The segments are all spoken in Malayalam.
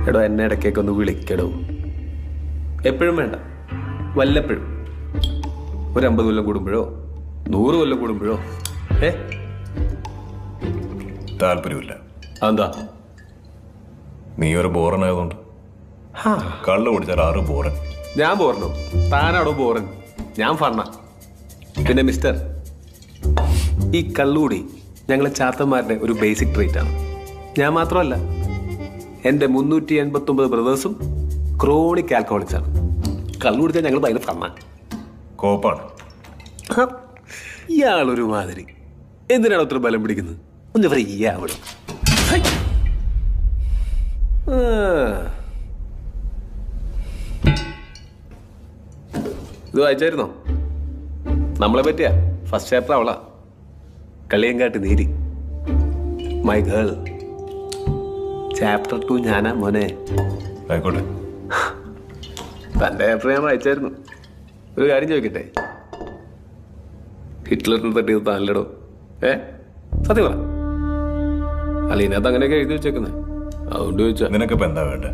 എടോ എന്നെ ഇടയ്ക്കൊക്കെ വിളിക്കടോ. എപ്പോഴും വേണ്ട, വല്ലപ്പോഴും. ഒരു 50 കൊല്ലം കൂടുമ്പോഴോ 100 കൊല്ലം കൂടുമ്പോഴോ. താല്പര്യമില്ല. അതെന്താ? നീ ഒരു ബോറനായതുകൊണ്ട്. കള്ളു കുടിച്ചാൽ 6 ബോറൻ. ഞാൻ ബോറനോ? താനാടോ ബോറൻ, ഞാൻ ഫണ്ണ. പിന്നെ മിസ്റ്റർ, ഈ കള്ളുകൂടി ഞങ്ങളെ ചാത്തന്മാരുടെ ഒരു ബേസിക് ട്രീറ്റ് ആണ്. ഞാൻ മാത്രമല്ല, എൻ്റെ 389 ബ്രദേഴ്സും ക്രോണിക് ആൽക്കഹോളിക്സ് ആണ്. കള്ളു കുടിച്ചാൽ ഞങ്ങൾ ഭയങ്കര ഫണ്ണ. കോപ്പാണ്. ഇയാളൊരു മാതിരി. എന്തിനാണ് ഒത്തിരി ബലം പിടിക്കുന്നത്? ഒന്ന് ഫ്രീ ആവണം. ഇത് വായിച്ചായിരുന്നോ? നമ്മളെ പറ്റിയാ ഫസ്റ്റ് ചാപ്റ്റർ അവളാ. Kaliyankattu Neeli, my girl. Chapter 2 ഞാനാ മോനെ. ആയിക്കോട്ടെ. തൻ്റെ ചാപ്റ്റർ ഞാൻ വായിച്ചായിരുന്നു. ഒരു കാര്യം ചോദിക്കട്ടെ, ഹിറ്റ്ലറിനെ തട്ടിയത് താനല്ലടോ? സത്യം പറ. അല്ല, ഇതിനകത്ത് അങ്ങനെയൊക്കെ എഴുതി വെച്ചേക്കുന്നത്, അതുകൊണ്ട് ചോദിച്ചാ. നിനക്കിപ്പോ എന്താ വേണ്ട?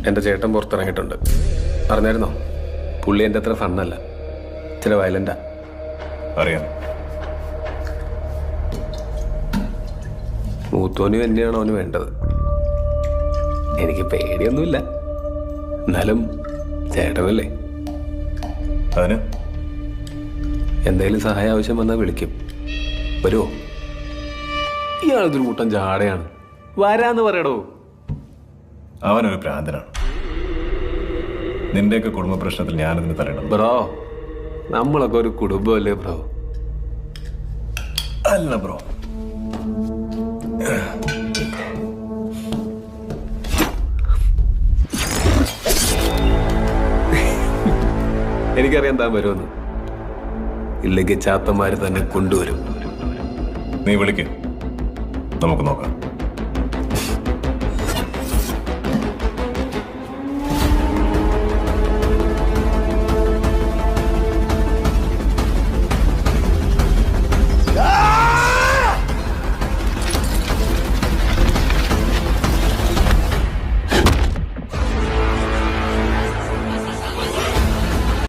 എൻ്റെ ചേട്ടൻ പുറത്തിറങ്ങിയിട്ടുണ്ട്. പറഞ്ഞായിരുന്നോ? പുള്ളി എൻ്റെ അത്ര ഫണ്ണല്ല, ഇച്ചിരി വയലൻ്റാ. അറിയാം. മൂത്തോനും തന്നെയാണ് അവന് വേണ്ടത്. എനിക്ക് പേടിയൊന്നുമില്ല, എന്നാലും ചേട്ടനല്ലേ. അതിന് എന്തെങ്കിലും സഹായം ആവശ്യം വന്നാൽ വിളിക്കും. വരുമോ? ഇയാളൊരു കൂട്ടം ജാടയാണ്. വരാന്ന് പറയടോ. അവനൊരു ഭ്രാന്തനാണ്. നിന്റെയൊക്കെ കുടുംബ പ്രശ്നത്തിൽ ഞാനതിന് തരണം. ബ്രോ, നമ്മളൊക്കെ ഒരു കുടുംബമല്ലേ ബ്രോ? അല്ല ബ്രോ. എനിക്കറിയാൻ താൻ വരുമെന്ന്. ഇല്ലെങ്കിൽ ചാത്തന്മാര് തന്നെ കൊണ്ടുവരും. നീ വിളിക്ക്, നമുക്ക് നോക്കാം.